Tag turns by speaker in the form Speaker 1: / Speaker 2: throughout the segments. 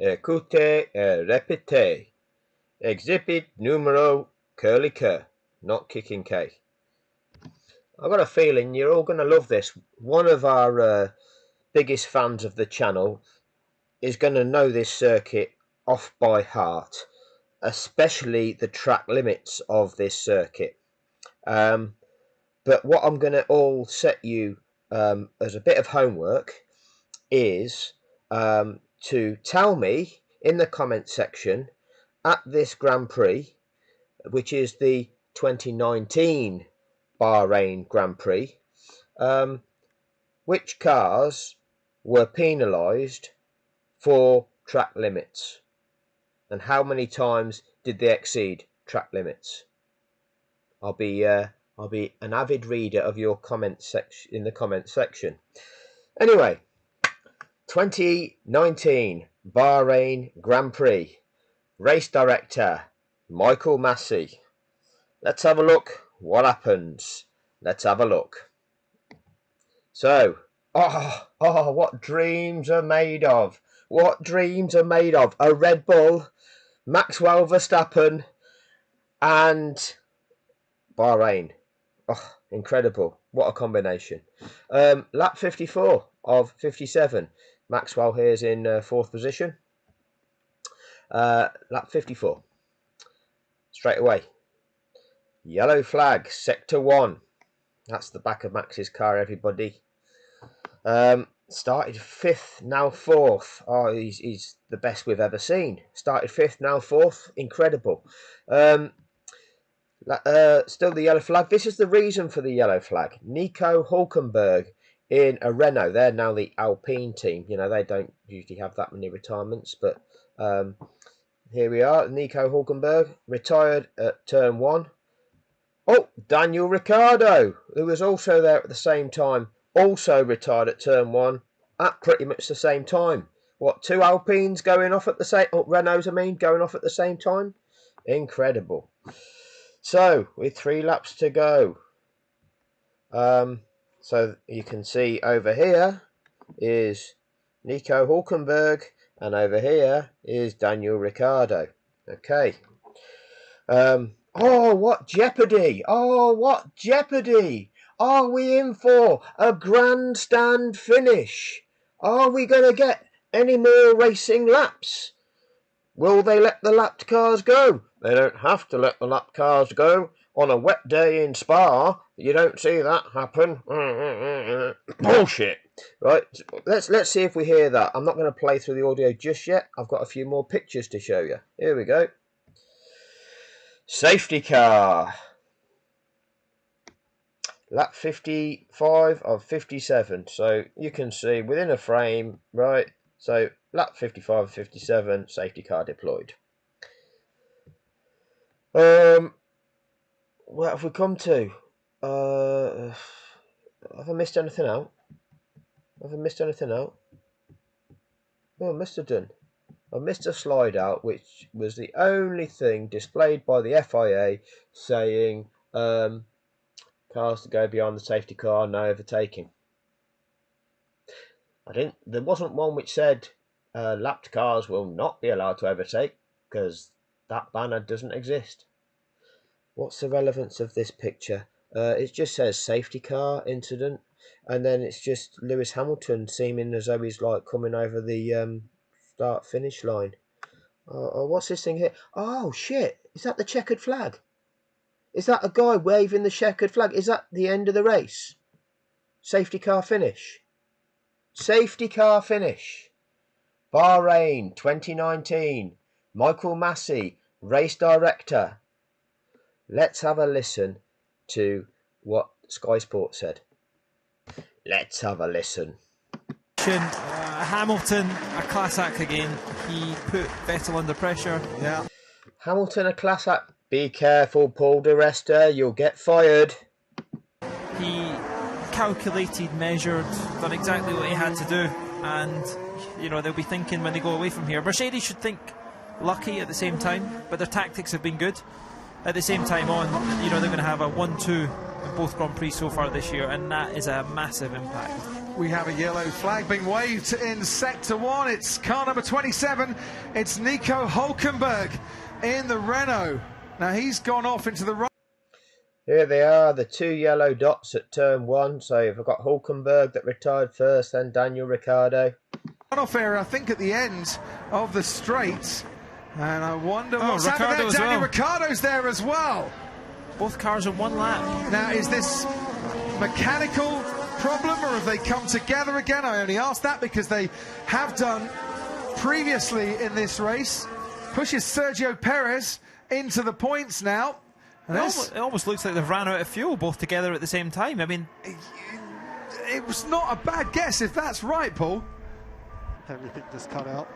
Speaker 1: Écoutez et répétez. Exhibit numero curly cur, not kicking K. I've got a feeling you're all going to love this. One of our biggest fans of the channel is going to know this circuit off by heart, especially the track limits of this circuit. But what I'm going to all set you as a bit of homework is to tell me in the comment section at this Grand Prix, which is the 2019 Bahrain Grand Prix, which cars were penalised for track limits, and how many times did they exceed track limits? I'll be an avid reader of your comment section in the comment section. Anyway, 2019 Bahrain Grand Prix, race director Michael Massey. Let's have a look what happens. Let's have a look. So, what dreams are made of. What dreams are made of. A Red Bull, Maxwell Verstappen, and Bahrain. Oh, incredible. What a combination. Lap 54 of 57. Maxwell here is in 4th position. Lap 54. Straight away. Yellow flag, sector 1. That's the back of Max's car, everybody. Started 5th, now 4th. Oh, he's the best we've ever seen. Started 5th, now 4th. Incredible. Still the yellow flag. This is the reason for the yellow flag. Nico Hulkenberg in a Renault. They're now the Alpine team. You know, they don't usually have that many retirements, but here we are. Nico Hulkenberg retired at turn 1. Oh, Daniel Ricciardo, who was also there at the same time, also retired at turn 1 at pretty much the same time. What, 2 Alpines going off at the same, Renaults going off at the same time? Incredible. So, with 3 laps to go. So you can see over here is Nico Hulkenberg, and over here is Daniel Ricciardo. Okay. Oh, what jeopardy! Oh, what jeopardy! Are we in for a grandstand finish? Are we going to get any more racing laps? Will they let the lapped cars go? They don't have to let the lapped cars go. On a wet day in Spa, you don't see that happen. Bullshit. Right, let's see if we hear that. I'm not going to play through the audio just yet. I've got a few more pictures to show you. Here we go. Safety car. Lap 55 of 57. So you can see within a frame, right? So lap 55 of 57, safety car deployed. What have we come to? Have I missed anything out? Have I missed anything out? Oh, I must have done. I missed a slide out, which was the only thing displayed by the FIA saying cars to go beyond the safety car, no overtaking. There wasn't one which said lapped cars will not be allowed to overtake, because that banner doesn't exist. What's the relevance of this picture? It just says safety car incident, and then it's just Lewis Hamilton seeming as though he's like coming over the start finish line. Oh, what's this thing here? Oh shit, is that the checkered flag? Is that a guy waving the checkered flag? Is that the end of the race? Safety car finish. Safety car finish. Bahrain 2019. Michael Massey, race director. Let's have a listen to what Sky Sports said. Let's have a listen.
Speaker 2: Hamilton, a class act again. He put Vettel under pressure. Yeah.
Speaker 1: Hamilton, a class act. Be careful, Paul di Resta, you'll get fired.
Speaker 2: He calculated, measured, done exactly what he had to do, and you know they'll be thinking when they go away from here. Mercedes should think lucky at the same time, but their tactics have been good. At the same time on, you know, they're going to have a 1-2 in both Grand Prix so far this year, and that is a massive impact.
Speaker 3: We have a yellow flag being waved in sector 1. It's car number 27. It's Nico Hulkenberg in the Renault. Now he's gone off into the right.
Speaker 1: Here they are, the 2 yellow dots at turn 1. So you've got Hulkenberg that retired first, then Daniel Ricciardo.
Speaker 3: Runoff area, I think, at the end of the straight. And I wonder what's happening there. Daniel Ricciardo's there as well.
Speaker 2: Both cars on 1 lap.
Speaker 3: Now, is this mechanical problem, or have they come together again? I only ask that because they have done previously in this race. Pushes Sergio Perez into the points now. And
Speaker 2: it almost looks like they've ran out of fuel both together at the same time. I mean,
Speaker 3: it was not a bad guess if that's right, Paul.
Speaker 4: Everything just cut out.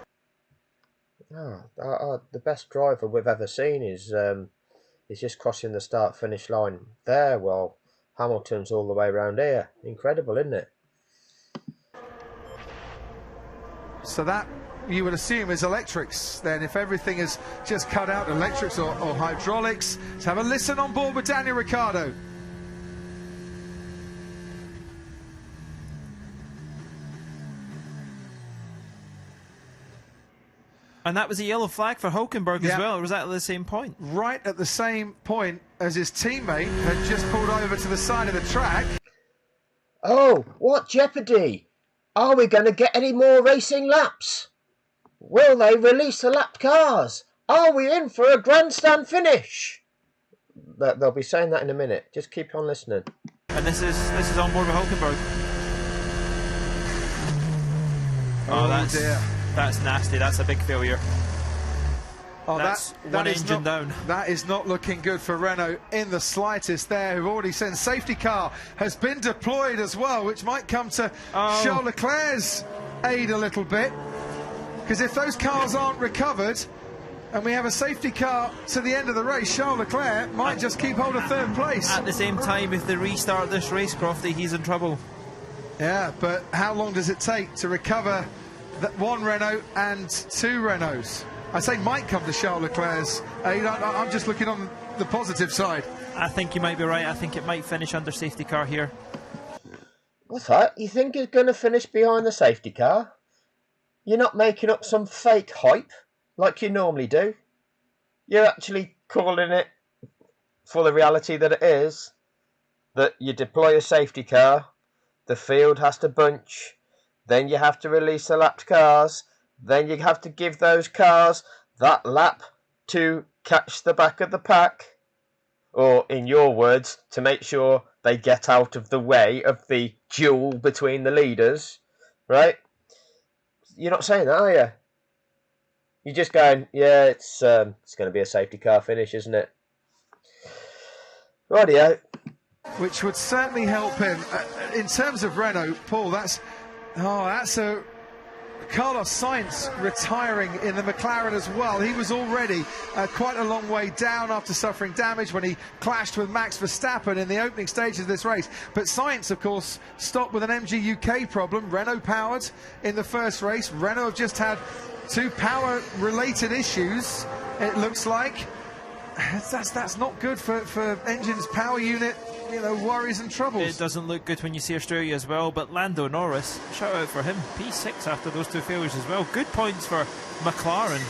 Speaker 1: The best driver we've ever seen is just crossing the start-finish line there, while Hamilton's all the way around here. Incredible, isn't it?
Speaker 3: So that, you would assume, is electrics then, if everything is just cut out, electrics or hydraulics. Let's have a listen on board with Daniel Ricciardo.
Speaker 2: And that was a yellow flag for Hulkenberg as well, or was that at the same point?
Speaker 3: Right at the same point as his teammate had just pulled over to the side of the track.
Speaker 1: Oh, what jeopardy! Are we going to get any more racing laps? Will they release the lapped cars? Are we in for a grandstand finish? They'll be saying that in a minute. Just keep on listening.
Speaker 2: And this is on board with Hulkenberg.
Speaker 3: Oh dear.
Speaker 2: That's nasty. That's a big failure.
Speaker 3: Oh,
Speaker 2: that's one engine down.
Speaker 3: That is not looking good for Renault in the slightest there, who've already sent safety car has been deployed as well, which might come to Charles Leclerc's aid a little bit. Because if those cars aren't recovered and we have a safety car to the end of the race, Charles Leclerc might just keep hold of 3rd place.
Speaker 2: At the same time, if they restart this race, Crofty, he's in trouble.
Speaker 3: Yeah, but how long does it take to recover that 1 Renault and 2 Renaults? I say might come to Charles Leclerc's aid. I'm just looking on the positive side.
Speaker 2: I think you might be right. I think it might finish under safety car here.
Speaker 1: What's that? You think it's going to finish behind the safety car? You're not making up some fake hype like you normally do. You're actually calling it for the reality that it is. That you deploy a safety car, the field has to bunch, then you have to release the lapped cars, then you have to give those cars that lap to catch the back of the pack, or in your words, to make sure they get out of the way of the duel between the leaders, right? You're not saying that, are you? You're just going, yeah, it's going to be a safety car finish, isn't it? Rightio.
Speaker 3: Which would certainly help him. In terms of Renault, Paul, that's a Carlos Sainz retiring in the McLaren as well. He was already quite a long way down after suffering damage when he clashed with Max Verstappen in the opening stages of this race. But Sainz, of course, stopped with an MG UK problem. Renault powered in the first race. Renault have just had 2 power-related issues, it looks like. That's not good for engines, power unit, worries and troubles.
Speaker 2: It doesn't look good when you see Australia as well, but Lando Norris, shout out for him, P6 after those 2 failures as well. Good points for McLaren,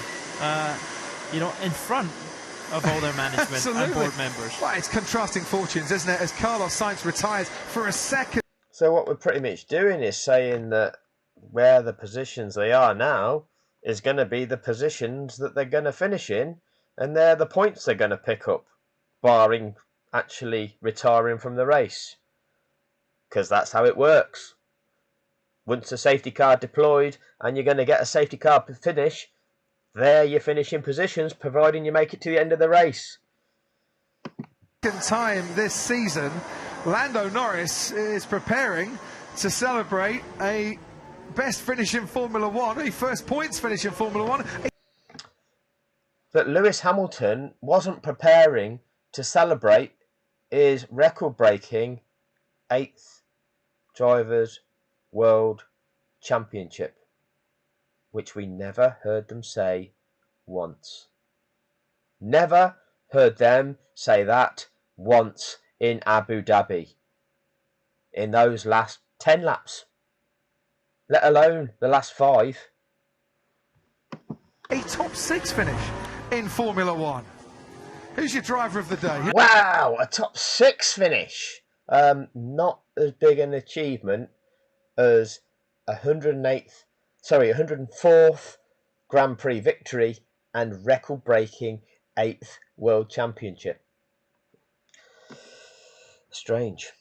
Speaker 2: in front of all their management and board members.
Speaker 3: Well, it's contrasting fortunes, isn't it, as Carlos Sainz retires for a second.
Speaker 1: So what we're pretty much doing is saying that where the positions they are now is going to be the positions that they're going to finish in, and they're the points they're going to pick up, barring actually retiring from the race. Because that's how it works. Once a safety car deployed and you're going to get a safety car finish, there you finish in positions, providing you make it to the end of the race.
Speaker 3: Second time this season, Lando Norris is preparing to celebrate a best finish in Formula 1, a first points finish in Formula 1.
Speaker 1: But Lewis Hamilton wasn't preparing to celebrate his record-breaking 8th Drivers' World Championship, which we never heard them say once. Never heard them say that once in Abu Dhabi. In those last 10 laps. let alone the last 5.
Speaker 3: A top 6 finish in Formula One. Who's your driver of the day?
Speaker 1: Wow, a top 6 finish. Not as big an achievement as 104th Grand Prix victory and record-breaking 8th World Championship. Strange.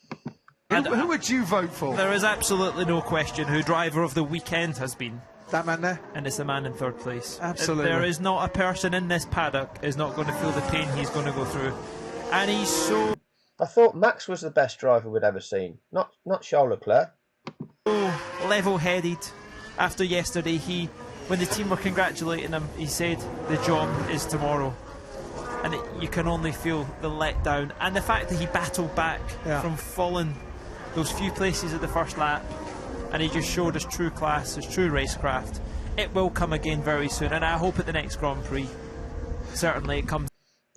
Speaker 3: Who would you vote for?
Speaker 2: There is absolutely no question who driver of the weekend has been.
Speaker 3: That man there?
Speaker 2: And it's the man in 3rd place.
Speaker 3: Absolutely.
Speaker 2: There is not a person in this paddock is not going to feel the pain he's going to go through. And he's so...
Speaker 1: I thought Max was the best driver we'd ever seen. Not Charles Leclerc.
Speaker 2: Level-headed. After yesterday, when the team were congratulating him, he said the job is tomorrow. And you can only feel the letdown. And the fact that he battled back from falling those few places at the first lap, and he just showed his true class, his true racecraft. It will come again very soon, and I hope at the next Grand Prix, certainly it comes.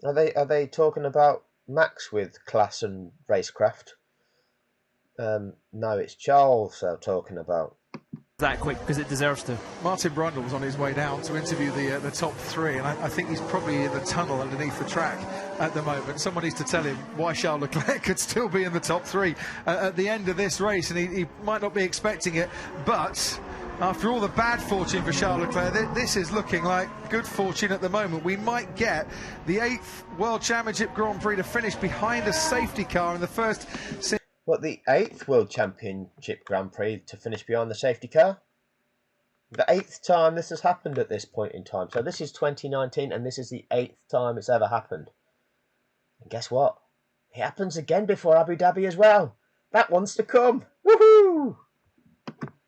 Speaker 1: Are they talking about Max with class and racecraft? No, it's Charles they're talking about.
Speaker 2: That quick, because it deserves to.
Speaker 3: Martin Brundle was on his way down to interview the top 3, and I think he's probably in the tunnel underneath the track at the moment. Someone needs to tell him why Charles Leclerc could still be in the top 3 at the end of this race, and he might not be expecting it, but after all the bad fortune for Charles Leclerc, this is looking like good fortune at the moment. We might get the 8th World Championship Grand Prix to finish behind a safety car in the first...
Speaker 1: What, the 8th World Championship Grand Prix to finish behind the safety car? The 8th time this has happened at this point in time. So this is 2019 and this is the 8th time it's ever happened. And guess what? It happens again before Abu Dhabi as well. That one's to come. Woohoo!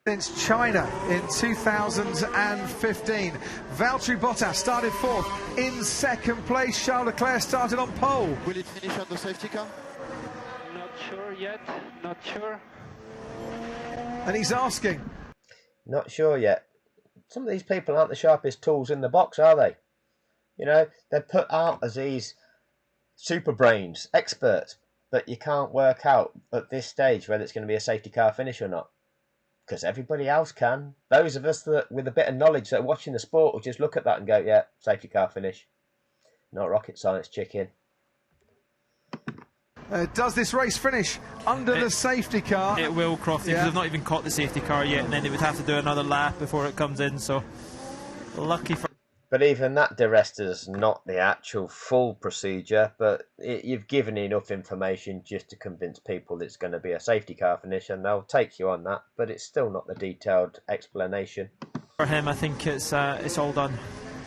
Speaker 3: Since China in 2015. Valtteri Bottas started 4th. In 2nd place, Charles Leclerc started on pole.
Speaker 4: Will it finish on the safety car?
Speaker 5: Not sure yet, not sure.
Speaker 3: And he's asking.
Speaker 1: Not sure yet. Some of these people aren't the sharpest tools in the box, are they? You know, they're put out as these super brains, experts, but you can't work out at this stage whether it's going to be a safety car finish or not. Because everybody else can. Those of us that with a bit of knowledge that are watching the sport will just look at that and go, yeah, safety car finish. Not rocket science, chicken.
Speaker 3: Does this race finish under the safety car?
Speaker 2: It will, Crofty, because they've not even caught the safety car yet, and then it would have to do another lap before it comes in, so lucky for...
Speaker 1: But even that, DeResta, is not the actual full procedure, but you've given enough information just to convince people it's going to be a safety car finish, and they'll take you on that, but it's still not the detailed explanation.
Speaker 2: For him, I think it's all done.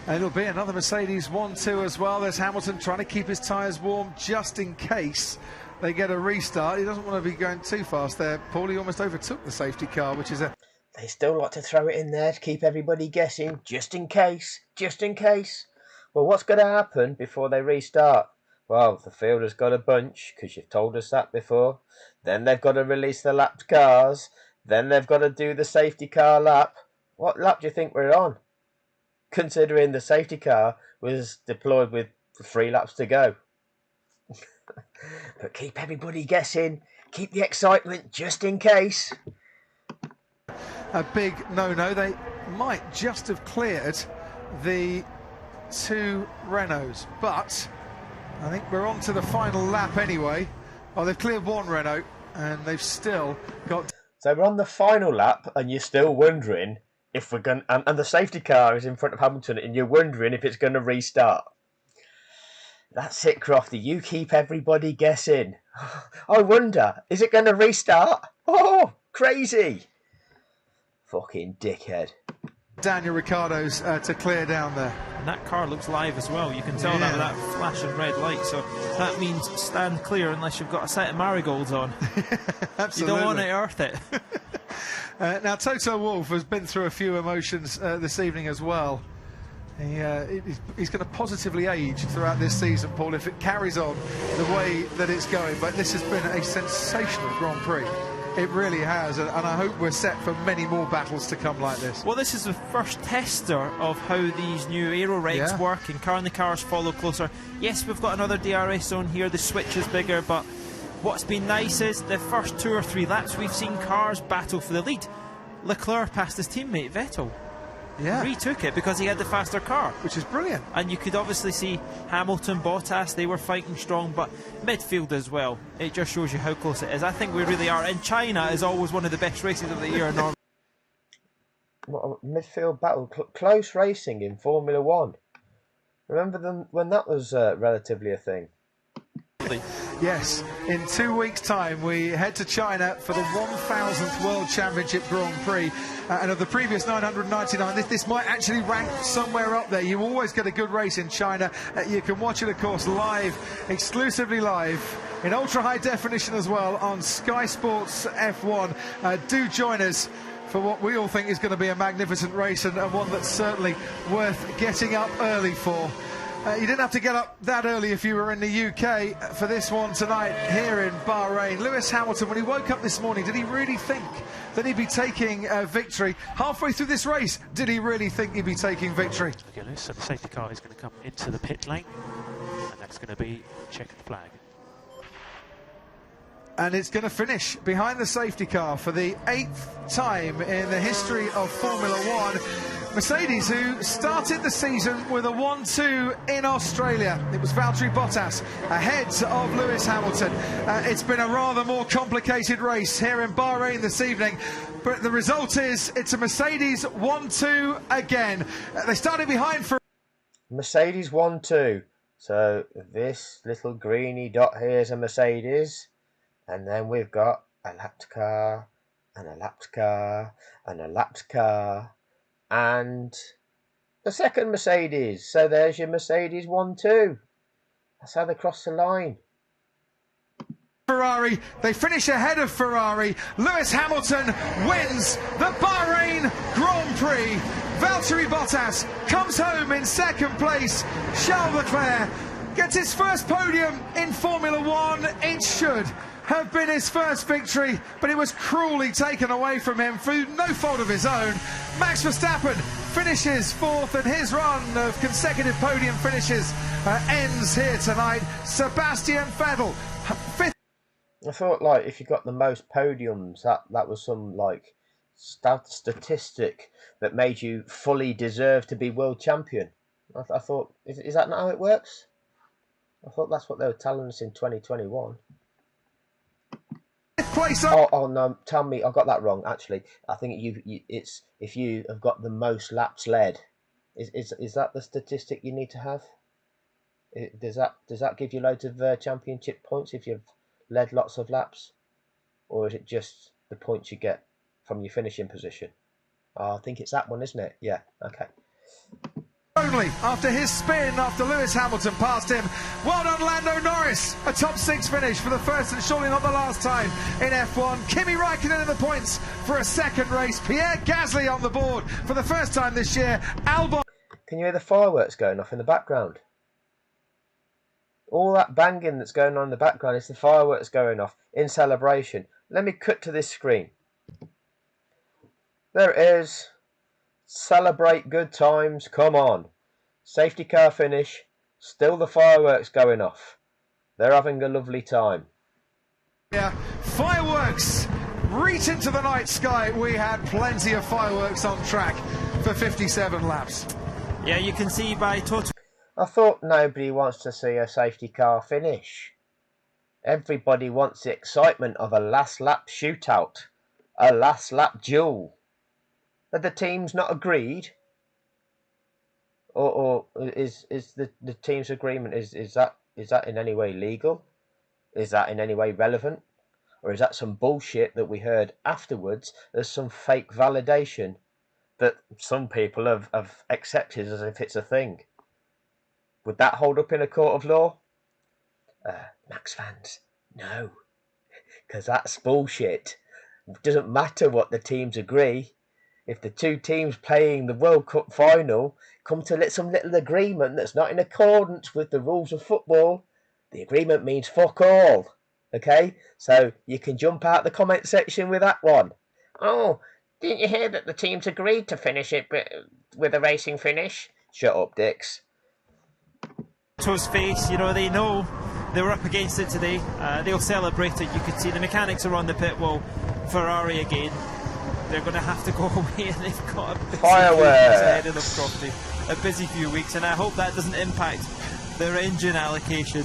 Speaker 3: And it'll be another Mercedes 1-2 as well. There's Hamilton trying to keep his tyres warm just in case they get a restart. He doesn't want to be going too fast there. Paul, he almost overtook the safety car, which is a...
Speaker 1: They still like to throw it in there to keep everybody guessing, just in case, just in case. Well, what's going to happen before they restart? Well, the field has got a bunch, because you've told us that before. Then they've got to release the lapped cars. Then they've got to do the safety car lap. What lap do you think we're on? Considering the safety car was deployed with 3 laps to go. But keep everybody guessing. Keep the excitement just in case.
Speaker 3: A big no-no. They might just have cleared the 2 Renaults, but I think we're on to the final lap anyway. Oh, they've cleared 1 Renault, and they've still got...
Speaker 1: So we're on the final lap, and you're still wondering if we're going... And the safety car is in front of Hamilton, and you're wondering if it's going to restart. That's it, Crofty. You keep everybody guessing. I wonder, is it going to restart? Oh, crazy. Fucking dickhead.
Speaker 3: Daniel Ricciardo's to clear down there.
Speaker 2: And that car looks live as well. You can tell that with that flashing red light. So that means stand clear unless you've got a set of marigolds on.
Speaker 3: Absolutely.
Speaker 2: You don't want to earth it.
Speaker 3: Now, Toto Wolff has been through a few emotions this evening as well. He's going to positively age throughout this season, Paul, if it carries on the way that it's going. But this has been a sensational Grand Prix. It really has, and I hope we're set for many more battles to come like this.
Speaker 2: Well, this is the first tester of how these new aero regs work, and can the cars follow closer? Yes, we've got another DRS zone here, the switch is bigger, but what's been nice is the first 2 or 3 laps we've seen cars battle for the lead. Leclerc passed his teammate Vettel.
Speaker 3: Yeah,
Speaker 2: Retook it because he had the faster car.
Speaker 3: which is brilliant.
Speaker 2: And you could obviously see Hamilton, Bottas, they were fighting strong, but midfield as well. It just shows you how close it is. I think we really are. And China is always one of the best races of the year normally.
Speaker 1: What a midfield battle, close racing in Formula One. Remember them when that was relatively a thing?
Speaker 3: Yes, in 2 weeks' time we head to China for the 1000th World Championship Grand Prix, and of the previous 999, this might actually rank somewhere up there. You always get a good race in China. You can watch it, of course, live, exclusively live, in ultra high definition as well on Sky Sports F1. Do join us for what we all think is going to be a magnificent race, and one that's certainly worth getting up early for. You didn't have to get up that early if you were in the UK for this one tonight here in Bahrain. Lewis Hamilton, when he woke up this morning, did he really think that he'd be taking victory? Halfway through this race, did he really think he'd be taking victory?
Speaker 6: Okay, so the safety car is going to come into the pit lane, and that's going to be checkered flag.
Speaker 3: And it's going to finish behind the safety car for the 8th time in the history of Formula One. Mercedes, who started the season with a 1-2 in Australia. It was Valtteri Bottas ahead of Lewis Hamilton. It's been a rather more complicated race here in Bahrain this evening, but the result is it's a Mercedes 1-2 again. They started behind for...
Speaker 1: Mercedes 1-2. So this little greeny dot here is a Mercedes. And then we've got a lapped car, and a lapped car, and a lapped car, and the second Mercedes. So there's your Mercedes 1-2. That's how they cross the line.
Speaker 3: Ferrari, they finish ahead of Ferrari. Lewis Hamilton wins the Bahrain Grand Prix. Valtteri Bottas comes home in second place. Charles Leclerc gets his first podium in Formula One. It should have been his first victory, but it was cruelly taken away from him through no fault of his own. Max Verstappen finishes fourth, and his run of consecutive podium finishes ends here tonight. Sebastian Vettel, fifth.
Speaker 1: I thought, like, if you got the most podiums, that was some, like, statistic that made you fully deserve to be world champion. I thought, is that not how it works? I thought that's what they were telling us in 2021. Oh no! Tell me, I got that wrong. Actually, I think it's if you have got the most laps led. Is that the statistic you need to have? Does that give you loads of championship points if you've led lots of laps, or is it just the points you get from your finishing position? Oh, I think it's that one, isn't it? Yeah. Okay.
Speaker 3: Only after his spin after Lewis Hamilton passed him. Well done, Lando Norris. A top 6 finish for the first and surely not the last time in F1. Kimi Raikkonen in the points for a second race. Pierre Gasly on the board for the first time this year. Albon.
Speaker 1: Can you hear the fireworks going off in the background? All that banging that's going on in the background is the fireworks going off in celebration. Let me cut to this screen. There it is. Celebrate good times, come on. Safety car finish, still the fireworks going off. They're having a lovely time.
Speaker 3: Yeah, fireworks reach into the night sky. We had plenty of fireworks on track for 57 laps.
Speaker 2: Yeah, you can see by total...
Speaker 1: I thought nobody wants to see a safety car finish. Everybody wants the excitement of a last lap shootout, a last lap duel. Are the teams not agreed? Or is the team's agreement, is that in any way legal? Is that in any way relevant? Or is that some bullshit that we heard afterwards as some fake validation that some people have accepted as if it's a thing? Would that hold up in a court of law? Max fans, no. Because that's bullshit. It doesn't matter what the teams agree. If the two teams playing the World Cup final come to some little agreement that's not in accordance with the rules of football, the agreement means fuck all. Okay? So you can jump out the comment section with that one. Oh, didn't you hear that the teams agreed to finish it with a racing finish? Shut up, dicks.
Speaker 2: To his face, you know, they know they were up against it today. They'll celebrate it. You could see the mechanics are on the pit wall. Ferrari again. they're going to have to go away, and they've got a busy
Speaker 1: Fireworks.
Speaker 2: few weeks ahead of them, Crofty. A busy few weeks, and I hope that doesn't impact their engine allocation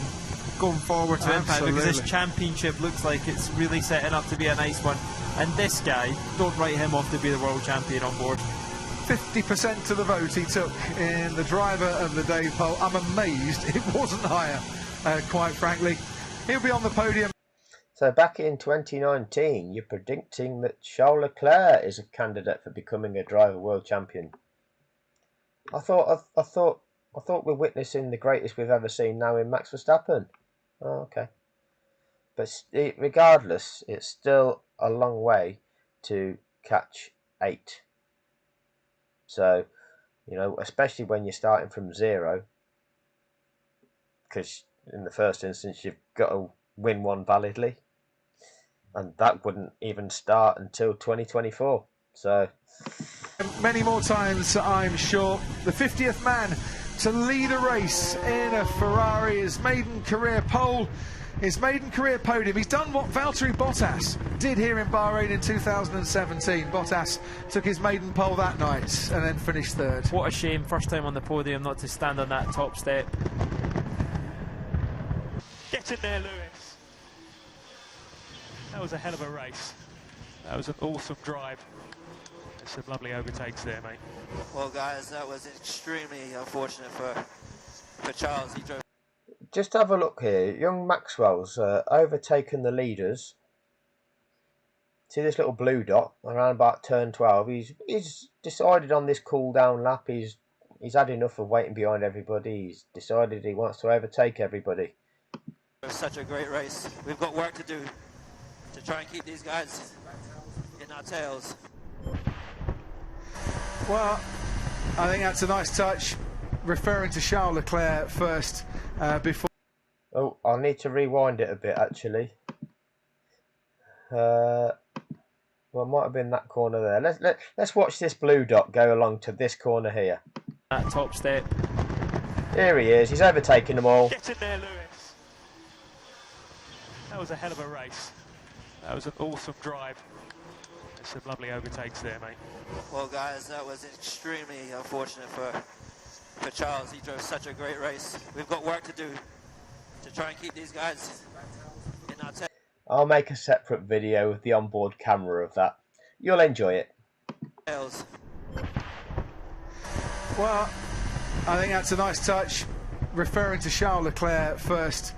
Speaker 2: going forward to impact, because this championship looks like it's really setting up to be a nice one. And this guy, don't write him off to be the world champion on board.
Speaker 3: 50% of the vote he took in the driver of the day poll. I'm amazed it wasn't higher, quite frankly. He'll be on the podium.
Speaker 1: So back in 2019, you're predicting that Charles Leclerc is a candidate for becoming a driver world champion. I thought we're witnessing the greatest we've ever seen now in Max Verstappen. Oh, okay. But regardless, it's still a long way to catch 8. So, you know, especially when you're starting from 0, because in the first instance you've got to win one validly, and that wouldn't even start until 2024. So
Speaker 3: many more times, I'm sure. The 50th man to lead a race in a Ferrari, his maiden career pole, his maiden career podium. He's done what Valtteri Bottas did here in Bahrain in 2017. Bottas took his maiden pole that night and then finished 3rd.
Speaker 2: What a shame, first time on the podium, not to stand on that top step.
Speaker 6: Get in there, Lewis. That was a hell of a race. That was an awesome drive. There's some lovely overtakes there, mate.
Speaker 7: Well, guys, that was extremely unfortunate for Charles. He drove.
Speaker 1: just have a look here. Young Maxwell's overtaken the leaders. See this little blue dot around about turn 12. He's decided on this cool down lap. He's had enough of waiting behind everybody. He's decided he wants to overtake everybody.
Speaker 7: It was such a great race. We've got work to do to try and keep these guys in our tails.
Speaker 3: Well, I think that's a nice touch, referring to Charles Leclerc first before.
Speaker 1: Oh, I'll need to rewind it a bit actually. Well, it might have been that corner there. Let's watch this blue dot go along to this corner here.
Speaker 2: That top step.
Speaker 1: Here he is. He's overtaking them all.
Speaker 6: Get in there, Lewis. That was a hell of a race. That was an awesome drive. There's some lovely overtakes there, mate.
Speaker 7: Well, guys, that was extremely unfortunate for Charles. He drove such a great race. We've got work to do to try and keep these guys in our tails.
Speaker 1: I'll make a separate video with the onboard camera of that. You'll enjoy it.
Speaker 3: Well, I think that's a nice touch, referring to Charles Leclerc first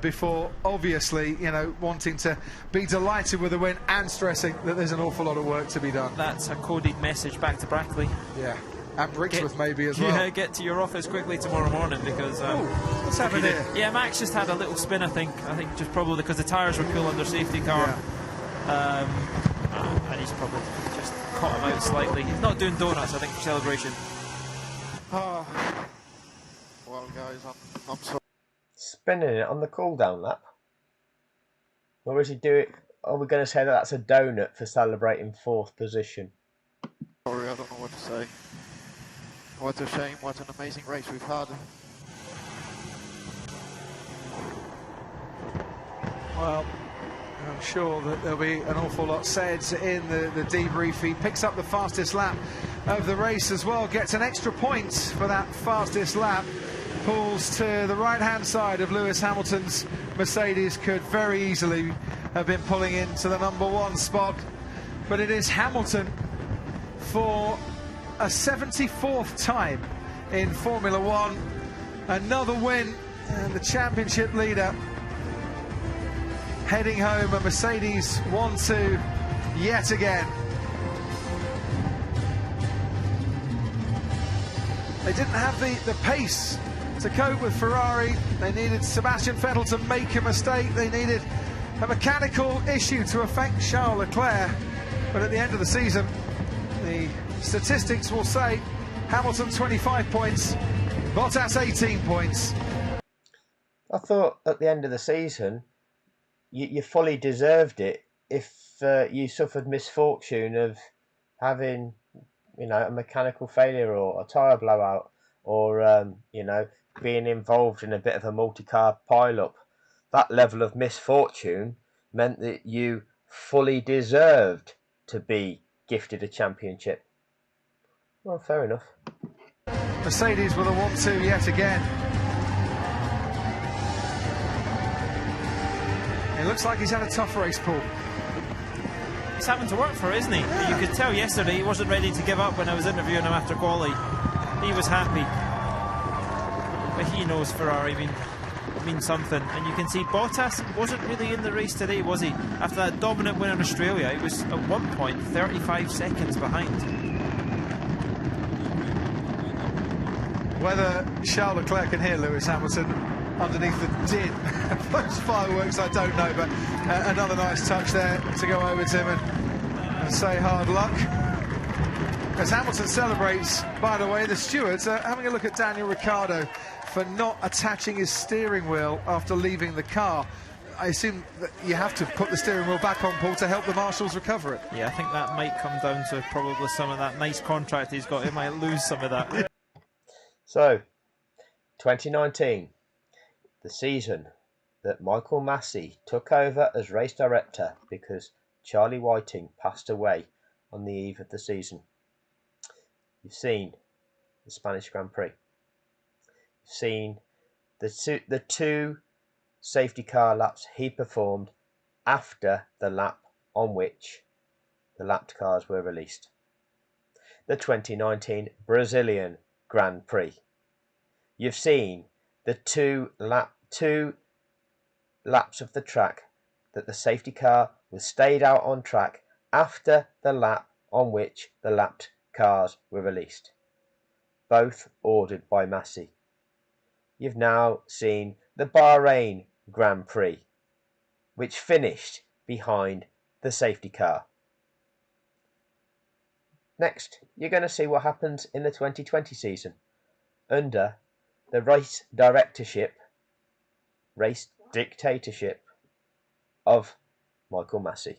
Speaker 3: before, obviously, you know, wanting to be delighted with the win and stressing that there's an awful lot of work to be done.
Speaker 2: That's a coded message back to Brackley.
Speaker 3: Yeah, and Brixworth maybe as well.
Speaker 2: Yeah, get to your office quickly tomorrow morning because...
Speaker 3: what's happening here?
Speaker 2: Yeah, Max just had a little spin, I think just probably because the tyres were cool under safety car. Yeah. And he's probably just caught him out slightly. He's not doing donuts, I think, for celebration.
Speaker 4: Oh. Well, guys, I'm sorry.
Speaker 1: Spinning it on the cool down lap. Or is he do it? Are we going to say that that's a donut for celebrating 4th position?
Speaker 4: Sorry, I don't know what to say. What a shame, what an amazing race we've had.
Speaker 3: Well, I'm sure that there'll be an awful lot said in the debrief. He picks up the fastest lap of the race as well, gets an extra point for that fastest lap. Pulls to the right-hand side of Lewis Hamilton's Mercedes. Could very easily have been pulling into the #1 spot. But it is Hamilton for a 74th time in Formula One. Another win, and the championship leader heading home, a Mercedes 1-2 yet again. They didn't have the pace to cope with Ferrari. They needed Sebastian Vettel to make a mistake. They needed a mechanical issue to affect Charles Leclerc. But at the end of the season, the statistics will say Hamilton 25 points, Bottas 18 points.
Speaker 1: I thought at the end of the season, you fully deserved it if you suffered misfortune of having, you know, a mechanical failure or a tyre blowout, or you know, being involved in a bit of a multi-car pile-up. That level of misfortune meant that you fully deserved to be gifted a championship. Well, fair enough.
Speaker 3: Mercedes with a 1-2 yet again. It looks like he's had a tough race, Paul.
Speaker 2: He's having to work for it, isn't he? Yeah. You could tell yesterday he wasn't ready to give up when I was interviewing him after quali. He was happy. But he knows Ferrari means something. And you can see Bottas wasn't really in the race today, was he? After that dominant win in Australia, he was at one point 35 seconds behind.
Speaker 3: Whether Charles Leclerc can hear Lewis Hamilton underneath the din of those fireworks, I don't know, but another nice touch there to go over to him and say hard luck. As Hamilton celebrates, by the way, the stewards are having a look at Daniel Ricciardo for not attaching his steering wheel after leaving the car. I assume that you have to put the steering wheel back on, Paul, to help the marshals recover it.
Speaker 2: Yeah, I think that might come down to probably some of that nice contract he's got. He might lose some of that.
Speaker 1: So, 2019, the season that Michael Massey took over as race director because Charlie Whiting passed away on the eve of the season. You've seen the Spanish Grand Prix. You've seen the two safety car laps he performed after the lap on which the lapped cars were released. The 2019 Brazilian Grand Prix. You've seen the two laps of the track that the safety car was stayed out on track after the lap on which the lapped cars were released, both ordered by Massey. You've now seen the Bahrain Grand Prix, which finished behind the safety car. Next, you're going to see what happens in the 2020 season under the race dictatorship of Michael Massey.